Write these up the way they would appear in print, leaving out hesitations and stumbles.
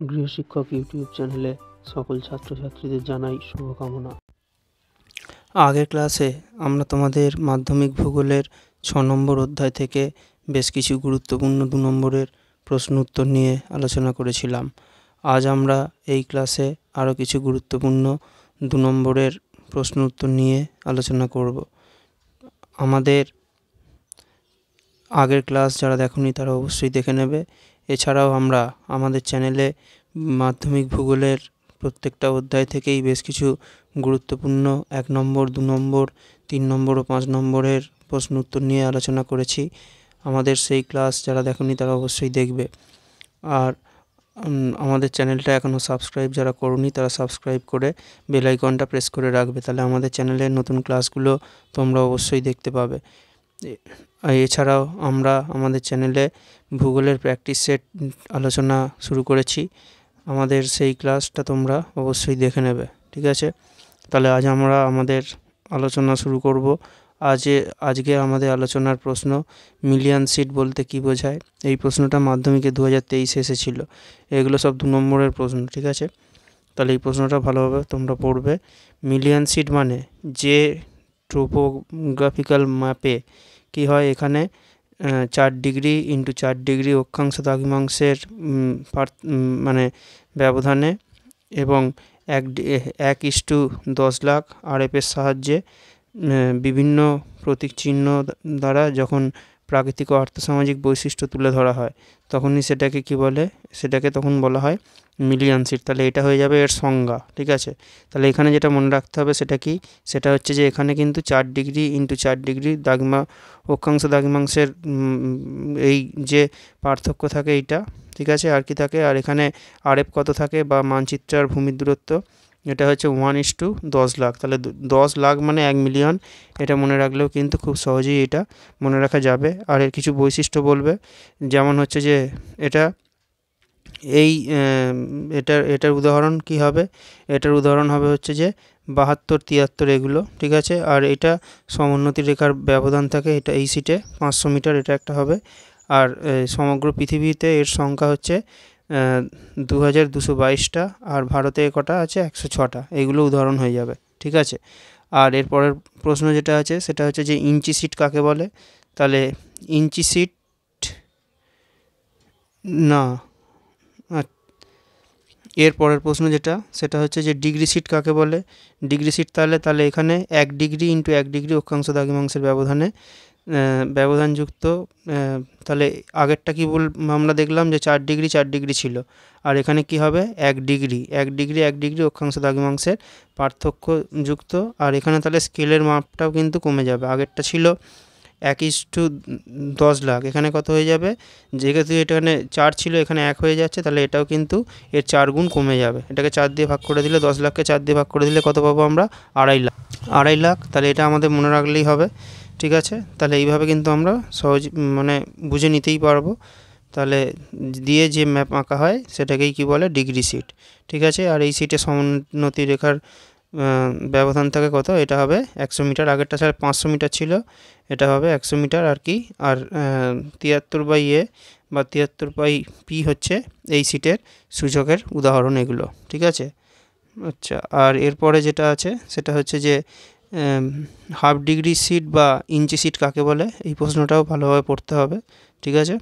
গৃহশিক্ষক YouTube চ্যানেলে সকল ছাত্রছাত্রীদের জানাই শুভকামনা। আগের ক্লাসে আমরা তোমাদের মাধ্যমিক ভূগোলের 6 নম্বর অধ্যায় থেকে বেশ কিছু গুরুত্বপূর্ণ 2 নম্বরের প্রশ্ন উত্তর নিয়ে আলোচনা করেছিলাম। আজ আমরা এই ক্লাসে আরও কিছু গুরুত্বপূর্ণ 2 নম্বরের প্রশ্ন উত্তর নিয়ে আলোচনা করব। আমাদের আগের ক্লাস যারা দেখোনি তারা অবশ্যই দেখে নেবে। এছাড়াও আমরা আমাদের চ্যানেলে মাধ্যমিক ভূগোলের প্রত্যেকটা অধ্যায় থেকেই বেশ কিছু গুরুত্বপূর্ণ 1 নম্বর, 2 নম্বর, 3 নম্বর ও 5 নম্বরের প্রশ্ন উত্তর নিয়ে আলোচনা করেছি। আমাদের সেই ক্লাস যারা দেখোনি তারা অবশ্যই দেখবে। আর আমাদের চ্যানেলটা এখনও সাবস্ক্রাইব যারা করোনি তারা সাবস্ক্রাইব করে বেল আইকনটা প্রেস করে রাখবে, তাহলে আমাদের চ্যানেলের নতুন ক্লাসগুলো তোমরা অবশ্যই দেখতে পাবে। এছাড়াও আমরা আমাদের চ্যানেলে ভূগোলের প্র্যাকটিস সেট আলোচনা শুরু করেছি, আমাদের সেই ক্লাসটা তোমরা অবশ্যই দেখে নেবে। ঠিক আছে, তাহলে আজ আমরা আমাদের আলোচনা শুরু করব। আজকে আমাদের আলোচনার প্রশ্ন, মিলিয়ন সিট বলতে কি বোঝায়। এই প্রশ্নটা মাধ্যমিকে 2023 এসেছিল। এগুলো সব 2 নম্বরের প্রশ্ন। ঠিক আছে, তাহলে এই প্রশ্নটা ভালোভাবে তোমরা পড়বে। মিলিয়ন সিট মানে যে টোপোগ্রাফিক্যাল ম্যাপে কি হয়, এখানে 4 ডিগ্রি ইন্টু 4 ডিগ্রি অক্ষাংশ দ্রাঘিমাংশের মানে ব্যবধানে এবং 1:10 লাখ RF-এর সাহায্যে বিভিন্ন প্রতীক চিহ্ন দ্বারা যখন প্রাকৃতিক ও আর্থসামাজিক বৈশিষ্ট্য তুলে ধরা হয় তখনই সেটাকে কি বলে, সেটাকে তখন বলা হয় মিলিয়ন সিট। তাহলে এটা হয়ে যাবে এর সংজ্ঞা। ঠিক আছে, তাহলে এখানে যেটা মনে রাখতে হবে সেটা কি, সেটা হচ্ছে যে এখানে কিন্তু 4 ডিগ্রি ইন্টু 4 ডিগ্রি অক্ষাংশ দ্রাঘিমাংশের এই যে পার্থক্য থাকে এইটা। ঠিক আছে, আর কি থাকে, আর এখানে RF কত থাকে বা মানচিত্র আর ভূমির দূরত্ব, এটা হচ্ছে 1:10 লাখ। তাহলে 10 লাখ মানে 1 মিলিয়ন। এটা মনে রাখলেও কিন্তু খুব সহজেই এটা মনে রাখা যাবে। আর এর কিছু বৈশিষ্ট্য বলবে, যেমন হচ্ছে যে এটার উদাহরণ কি হবে, এটার উদাহরণ হবে হচ্ছে যে 72, 73 এগুলো। ঠিক আছে, আর এটা সমোন্নতি রেখার ব্যবধান থাকে, এটা এই সিটে 500 মিটার, এটা একটা হবে। আর সমগ্র পৃথিবীতে এর সংখ্যা হচ্ছে 2222টা, আর ভারতে কটা আছে 106টা। এইগুলো উদাহরণ হয়ে যাবে। ঠিক আছে, আর এর পরের প্রশ্ন যেটা আছে সেটা হচ্ছে যে ইঞ্চি সিট কাকে বলে। তাহলে ইঞ্চি সিট না, এর পরের প্রশ্ন যেটা সেটা হচ্ছে যে ডিগ্রি সিট কাকে বলে। ডিগ্রি সিট তাহলে এখানে 1 ডিগ্রি ইন্টু 1 ডিগ্রি অক্ষাংশ দ্রাঘিমাংশের ব্যবধানযুক্ত। তাহলে আগেরটা কি আমরা দেখলাম যে 4 ডিগ্রি 4 ডিগ্রি ছিল, আর এখানে কি হবে 1 ডিগ্রি 1 ডিগ্রি 1 ডিগ্রি অক্ষাংশ দ্রাঘিমাংশের পার্থক্যযুক্ত। আর এখানে তাহলে স্কেলের মাপটাও কিন্তু কমে যাবে। আগেরটা ছিল 1:10 লাখ, এখানে কত হয়ে যাবে, যেহেতু এখানে 4 ছিল এখানে 1 হয়ে যাচ্ছে, তাহলে এটাও কিন্তু এর 4 গুণ কমে যাবে। এটাকে 4 দিয়ে ভাগ করে দিলে, 10 লাখকে 4 দিয়ে ভাগ করে দিলে কত পাবো আমরা, 2.5 লাখ। তাহলে এটা আমাদের মনে রাখলেই হবে। ঠিক আছে, তাহলে এইভাবে কিন্তু আমরা সহজ মানে বুঝে নিতেই পারবো। তাহলে দিয়ে যে ম্যাপ আঁকা হয় সেটাকেই কি বলে, ডিগ্রি সিট। ঠিক আছে, আর এই সিটে সমোন্নতি রেখার ব্যবধান থাকে কত, এটা হবে 100 মিটার। আগেরটা স্যার 500 মিটার ছিল, এটা হবে 100 মিটার আর কি। আর 73/a বা 73/p হচ্ছে এই সিটের সূচকের উদাহরণ এগুলো। ঠিক আছে, আচ্ছা, আর এরপরে যেটা আছে সেটা হচ্ছে যে হাফ ডিগ্রি সিট বা ইঞ্চি সিট কাকে বলে। এই প্রশ্নটাও ভালোভাবে পড়তে হবে। ঠিক আছে,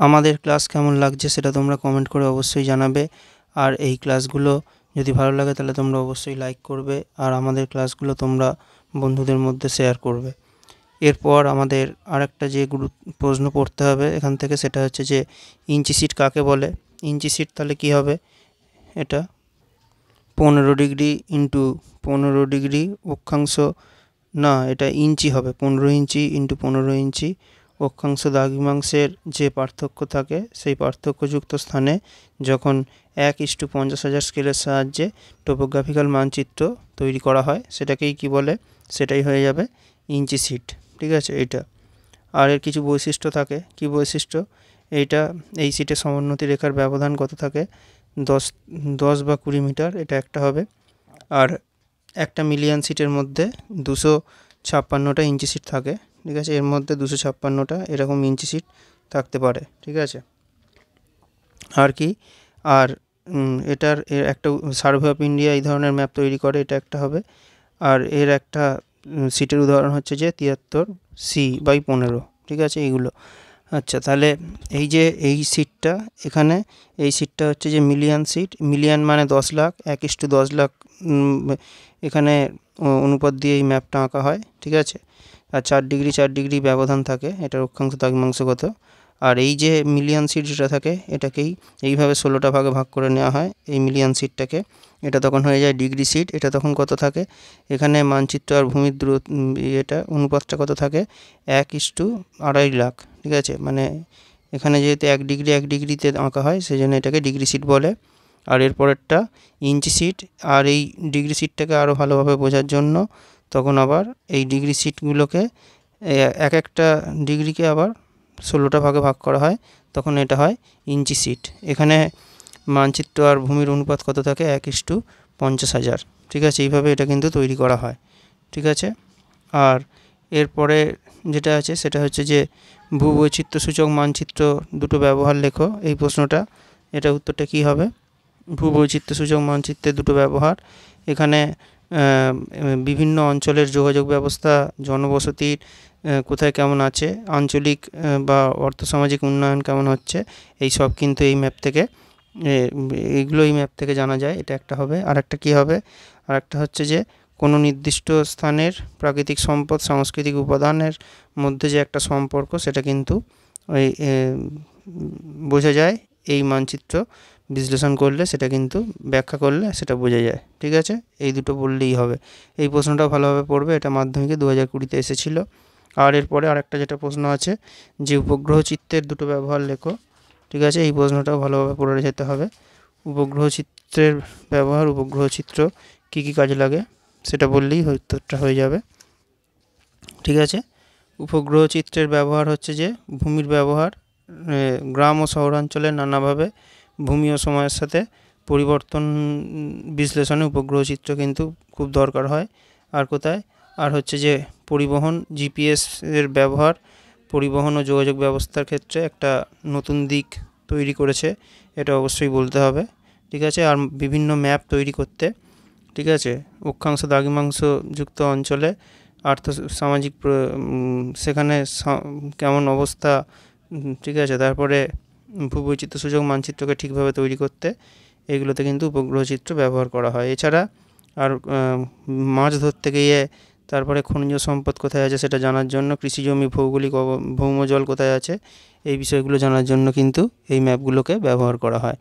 আমাদের ক্লাস কেমন লাগছে সেটা তোমরা কমেন্ট করে অবশ্যই জানাবে। আর এই ক্লাসগুলো যদি ভালো লাগে তাহলে তোমরা অবশ্যই লাইক করবে, আর আমাদের ক্লাসগুলো তোমরা বন্ধুদের মধ্যে শেয়ার করবে। এরপর আমাদের আরেকটা যে প্রশ্ন পড়তে হবে এখান থেকে, সেটা হচ্ছে যে ইঞ্চি সিট কাকে বলে। ইঞ্চি সিট তাহলে কি হবে, এটা 15 ডিগ্রি ইন্টু 15 ডিগ্রি অক্ষাংশ, না এটা ইঞ্চি হবে, 15 ইঞ্চি ইন্টু 15 ইঞ্চি অক্ষাংশ দ্রাঘিমাংশের যে পার্থক্য থাকে সেই পার্থক্যযুক্ত স্থানে যখন 1:50,000 স্কেলের সাহায্যে টোপোগ্রাফিক্যাল মানচিত্র তৈরি করা হয় সেটাকেই কি বলে, সেটাই হয়ে যাবে ইঞ্চি সিট। ঠিক আছে, এইটা। আর এর কিছু বৈশিষ্ট্য থাকে, কি বৈশিষ্ট্য, এই সিটে সমোন্নতি রেখার ব্যবধান কত থাকে, 10 বা 20 মিটার, এটা একটা হবে। আর একটা মিলিয়ন সিটের মধ্যে 256টা ইঞ্চি সিট থাকে। ঠিক আছে, এর মধ্যে 256টা এরকম ইঞ্চি সিট থাকতে পারে। ঠিক আছে, আর কি, আর এর একটা সার্ভে অফ ইন্ডিয়া এই ধরনের ম্যাপ তৈরি করে, এটা একটা হবে। আর এর একটা সিটের উদাহরণ হচ্ছে যে 73C/15, ঠিক আছে এইগুলো। আচ্ছা, তাহলে এই যে এই সিটটা, এখানে এই সিটটা হচ্ছে যে মিলিয়ন সিট, মিলিয়ন মানে 10 লাখ, 1:10 লাখ এখানে অনুপাত দিয়ে এই ম্যাপটা আঁকা হয়, ঠিক আছে। আর 4 ডিগ্রি ব্যবধান থাকে, এটা অক্ষাংশ দ্রাঘিমাংশগত। আর এই যে মিলিয়ন সিট যেটা থাকে, এটাকেই এইভাবে 16টা ভাগে ভাগ করে নেওয়া হয় এই মিলিয়ন সিটটাকে, এটা তখন হয়ে যায় ডিগ্রি সিট। এটা তখন কত থাকে, এখানে মানচিত্র আর ভূমির এটা অনুপাতটা কত থাকে, 1:2.5 লাখ, ঠিক আছে। মানে এখানে যেহেতু 1 ডিগ্রিতে আঁকা হয়, সেই জন্য এটাকে ডিগ্রি সিট বলে। আর এরপরেরটা ইঞ্চি সিট। আর এই ডিগ্রি সিটটাকে আরও ভালোভাবে বোঝার জন্য তখন আবার এই ডিগ্রি সিটগুলোকে এক একটা ডিগ্রিকে আবার 16টা ভাগে ভাগ করা হয়, তখন এটা হয় ইঞ্চি সিট। এখানে মানচিত্র আর ভূমির অনুপাত কত থাকে, 1:50,000, ঠিক আছে। এইভাবে এটা কিন্তু তৈরি করা হয়, ঠিক আছে। আর এরপরে যেটা আছে সেটা হচ্ছে যে ভূবৈচিত্র্যসূচক মানচিত্র দুটো ব্যবহার লেখো, এই প্রশ্নটা। এটা উত্তরটা কী হবে, ভূবৈচিত্র্যসূচক মানচিত্রের দুটো ব্যবহার। এখানে বিভিন্ন অঞ্চলের যোগাযোগ ব্যবস্থা, জনবসতির কোথায় কেমন আছে, আঞ্চলিক বা অর্থসামাজিক উন্নয়ন কেমন হচ্ছে, এই সব কিন্তু এই ম্যাপ থেকে এইগুলো এই ম্যাপ থেকে জানা যায়, এটা একটা হবে। আর একটা কী হবে, আর একটা হচ্ছে যে কোনো নির্দিষ্ট স্থানের প্রাকৃতিক সম্পদ, সাংস্কৃতিক উপাদানের মধ্যে যে একটা সম্পর্ক, সেটা কিন্তু ওই বোঝা যায় এই মানচিত্র বিশ্লেষণ করলে, সেটা কিন্তু ব্যাখ্যা করলে সেটা বোঝা যায়, ঠিক আছে। এই দুটো বললেই হবে। এই প্রশ্নটা ভালোভাবে পড়বে, এটা মাধ্যমিকে 2020-তে এসেছিলো। আর এরপরে আরেকটা যেটা প্রশ্ন আছে যে উপগ্রহ চিত্রের দুটো ব্যবহার লেখো, ঠিক আছে। এই প্রশ্নটাও ভালোভাবে পড়ে যেতে হবে। উপগ্রহ চিত্রের ব্যবহার, উপগ্রহ চিত্র কী কী কাজে লাগে সেটা বললেই উত্তরটা হয়ে যাবে, ঠিক আছে। উপগ্রহ চিত্রের ব্যবহার হচ্ছে যে ভূমির ব্যবহার, গ্রাম ও শহরাঞ্চলে নানাভাবে ভূমি ও সময়ের সাথে পরিবর্তন বিশ্লেষণে উপগ্রহ চিত্র কিন্তু খুব দরকার হয়। আর কোথায়, আর হচ্ছে যে পরিবহন, জিপিএস এর ব্যবহার পরিবহন ও যোগাযোগ ব্যবস্থার ক্ষেত্রে একটা নতুন দিক তৈরি করেছে, এটা অবশ্যই বলতে হবে, ঠিক আছে। আর বিভিন্ন ম্যাপ তৈরি করতে, ঠিক আছে, অক্ষাংশ দ্রাঘিমাংশ যুক্ত অঞ্চলে আর্থ সামাজিক সেখানে কেমন অবস্থা, ঠিক আছে। তারপরে ভূবৈচিত্র্যসূচক মানচিত্রকে ঠিকভাবে তৈরি করতে এইগুলোতে কিন্তু উপগ্রহ চিত্র ব্যবহার করা হয়। এছাড়া আর মাছ ধরতে গিয়ে, তারপরে খনিজ সম্পদ কোথায় আছে সেটা জানার জন্য, কৃষিজমি ভৌগোলিক ভৌমজল কোথায় আছে, এই বিষয়গুলো জানার জন্য কিন্তু এই ম্যাপগুলোকে ব্যবহার করা হয়।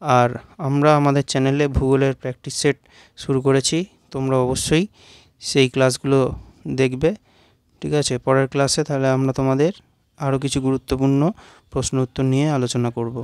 আর আমরা আমাদের চ্যানেলে ভূগোলের প্র্যাকটিস সেট শুরু করেছি, তোমরা অবশ্যই সেই ক্লাসগুলো দেখবে, ঠিক আছে। পরের ক্লাসে তাহলে আমরা তোমাদের আরও কিছু গুরুত্বপূর্ণ প্রশ্ন উত্তর নিয়ে আলোচনা করব।